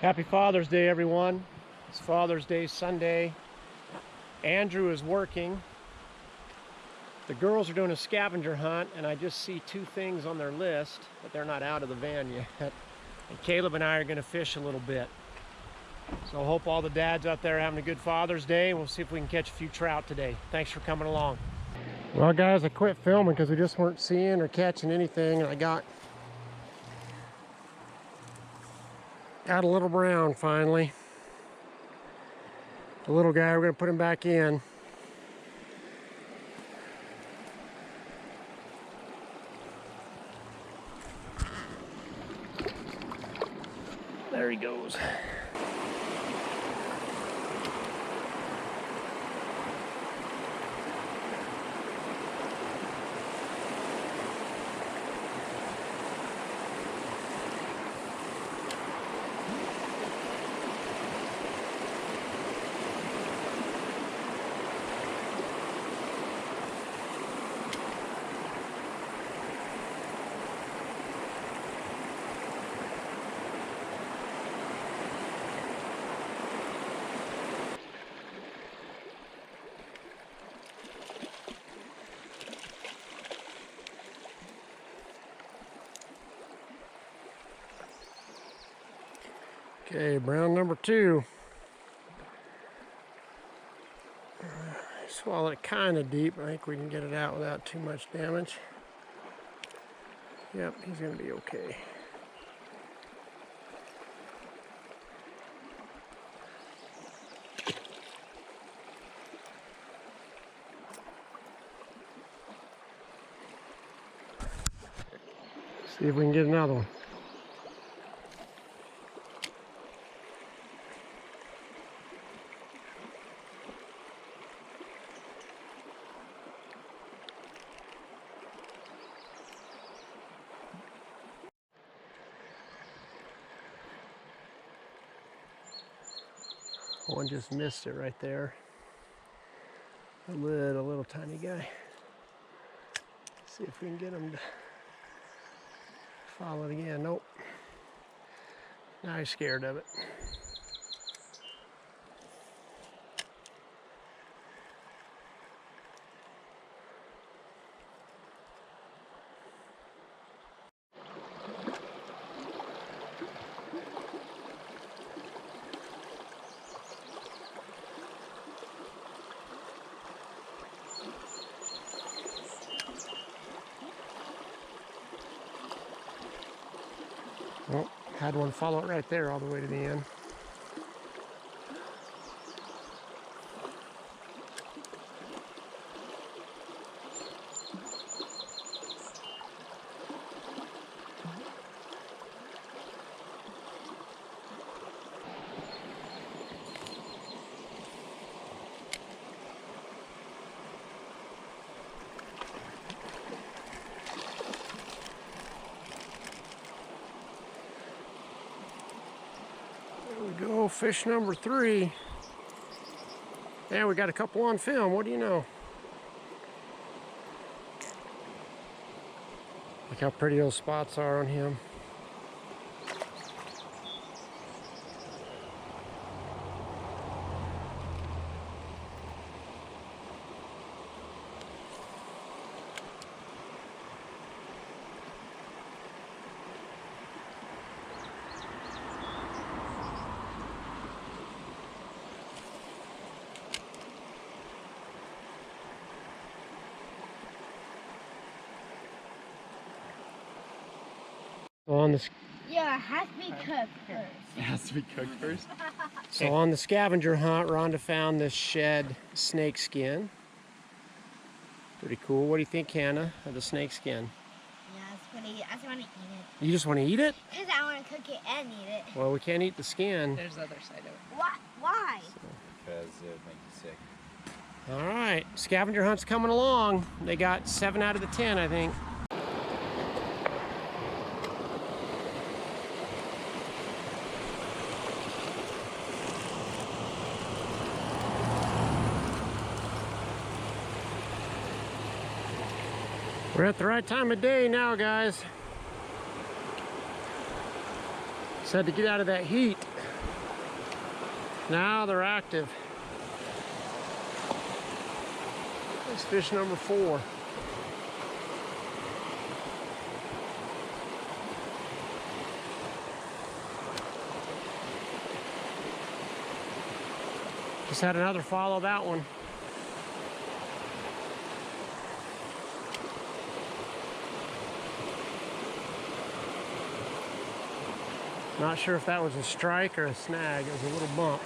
Happy Father's Day, everyone. It's Father's Day Sunday. Andrew is working. The girls are doing a scavenger hunt, and I just see two things on their list, but they're not out of the van yet. And Caleb and I are going to fish a little bit. So I hope all the dads out there are having a good Father's Day, and we'll see if we can catch a few trout today. Thanks for coming along. Well, guys, I quit filming because we just weren't seeing or catching anything, and I got a little brown finally. The little guy, we're going to put him back in. There he goes. Okay, brown number 2. Swallowed it kind of deep. I think we can get it out without too much damage. Yep, he's going to be okay. See if we can get another one. One just missed it right there. A little tiny guy. See if we can get him to follow it again. Nope. Now he's scared of it. Well, had one follow it right there all the way to the end. There we go, fish number 3. Yeah, we got a couple on film. What do you know? Look how pretty those spots are on him. On the Yeah, it has to be cooked first. It has to be cooked first? So on the scavenger hunt, Rhonda found this shed snake skin. Pretty cool. What do you think, Hannah, of the snake skin? Yeah, I just want to eat it. You just want to eat it? Because I want to cook it and eat it. Well, we can't eat the skin. There's the other side of it. What? Why? Because it would make you sick. All right, scavenger hunt's coming along. They got 7 out of the 10, I think. We're at the right time of day now, guys. Just had to get out of that heat. Now they're active. That's fish number 4. Just had another follow that one. Not sure if that was a strike or a snag. It was a little bump.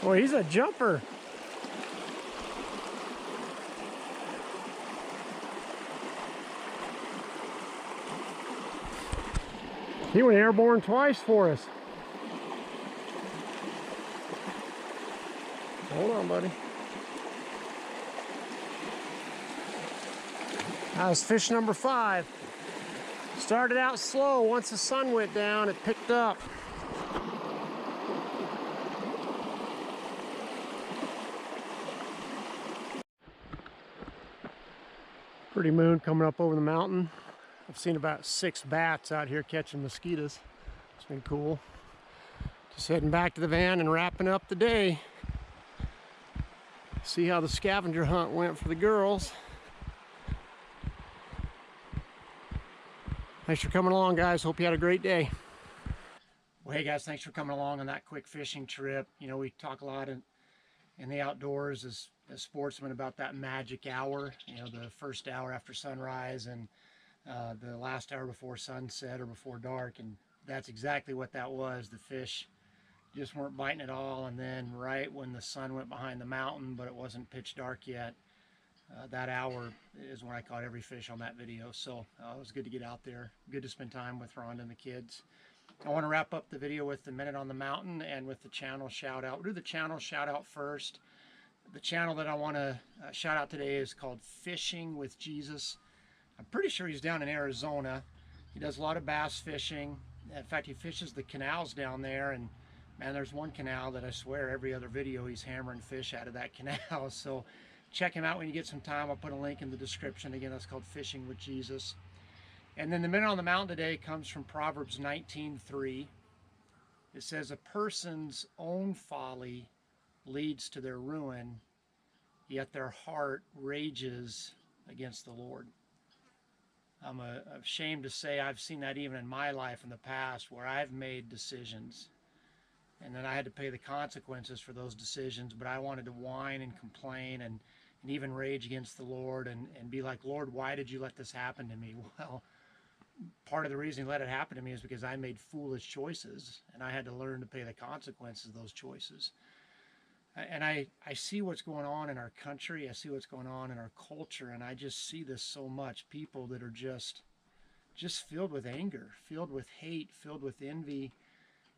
Boy, he's a jumper. He went airborne twice for us. Hold on, buddy. That was fish number 5. Started out slow. Once the sun went down, it picked up. Pretty moon coming up over the mountain. I've seen about 6 bats out here catching mosquitoes. It's been cool. Just heading back to the van and wrapping up the day. See how the scavenger hunt went for the girls. Thanks for coming along, guys. Hope you had a great day. Well, hey guys, thanks for coming along on that quick fishing trip. You know, we talk a lot in the outdoors as sportsmen about that magic hour, you know, the first hour after sunrise and the last hour before sunset or before dark, and that's exactly what that was. The fish just weren't biting at all, and then right when the sun went behind the mountain, but it wasn't pitch dark yet, that hour is when I caught every fish on that video. So it was good to get out there, good to spend time with Rhonda and the kids. I want to wrap up the video with the minute on the mountain and with the channel shout out. We'll do the channel shout out first. The channel that I want to shout out today is called Fishing with Jesus. I'm pretty sure he's down in Arizona. He does a lot of bass fishing. In fact, he fishes the canals down there, and man, there's one canal that I swear every other video he's hammering fish out of that canal. So check him out when you get some time. I'll put a link in the description. Again, that's called Fishing with Jesus. And then the minute on the mountain today comes from Proverbs 19:3. It says, "A person's own folly leads to their ruin, yet their heart rages against the Lord." I'm ashamed to say I've seen that even in my life in the past, where I've made decisions and then I had to pay the consequences for those decisions, but I wanted to whine and complain and even rage against the Lord and be like, "Lord, why did you let this happen to me?" Well, part of the reason he let it happen to me is because I made foolish choices, and I had to learn to pay the consequences of those choices. And I see what's going on in our country. I see what's going on in our culture, and I just see this so much. People that are just filled with anger, filled with hate, filled with envy,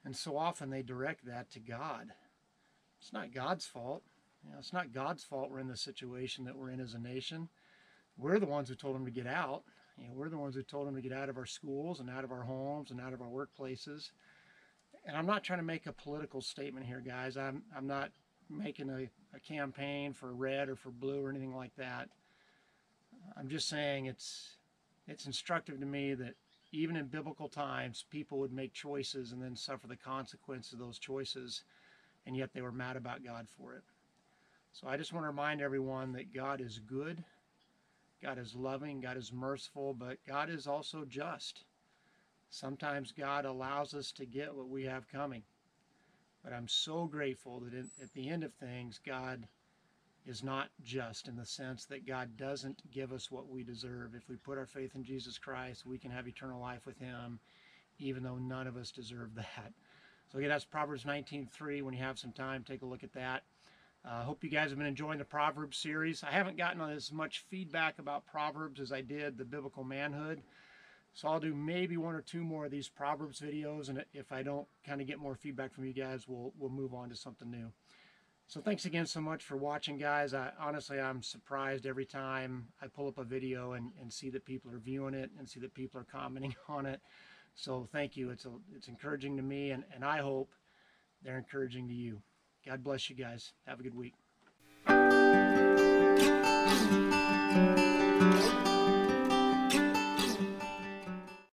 and so often they direct that to God. It's not God's fault. You know, it's not God's fault we're in the situation that we're in as a nation. We're the ones who told them to get out. You know, we're the ones who told them to get out of our schools and out of our homes and out of our workplaces. And I'm not trying to make a political statement here, guys. I'm not making a campaign for red or for blue or anything like that. I'm just saying it's instructive to me that even in biblical times, people would make choices and then suffer the consequences of those choices, and yet they were mad about God for it. So I just want to remind everyone that God is good, God is loving, God is merciful, but God is also just. Sometimes God allows us to get what we have coming. But I'm so grateful that at the end of things, God is not just, in the sense that God doesn't give us what we deserve. If we put our faith in Jesus Christ, we can have eternal life with him, even though none of us deserve that. So again, that's Proverbs 19:3. When you have some time, take a look at that. I hope you guys have been enjoying the Proverbs series. I haven't gotten as much feedback about Proverbs as I did the biblical manhood. So I'll do maybe 1 or 2 more of these Proverbs videos, and if I don't kind of get more feedback from you guys, we'll move on to something new. So thanks again so much for watching, guys. Honestly, I'm surprised every time I pull up a video and see that people are viewing it and see that people are commenting on it. So thank you. It's encouraging to me, and I hope they're encouraging to you. God bless you guys. Have a good week.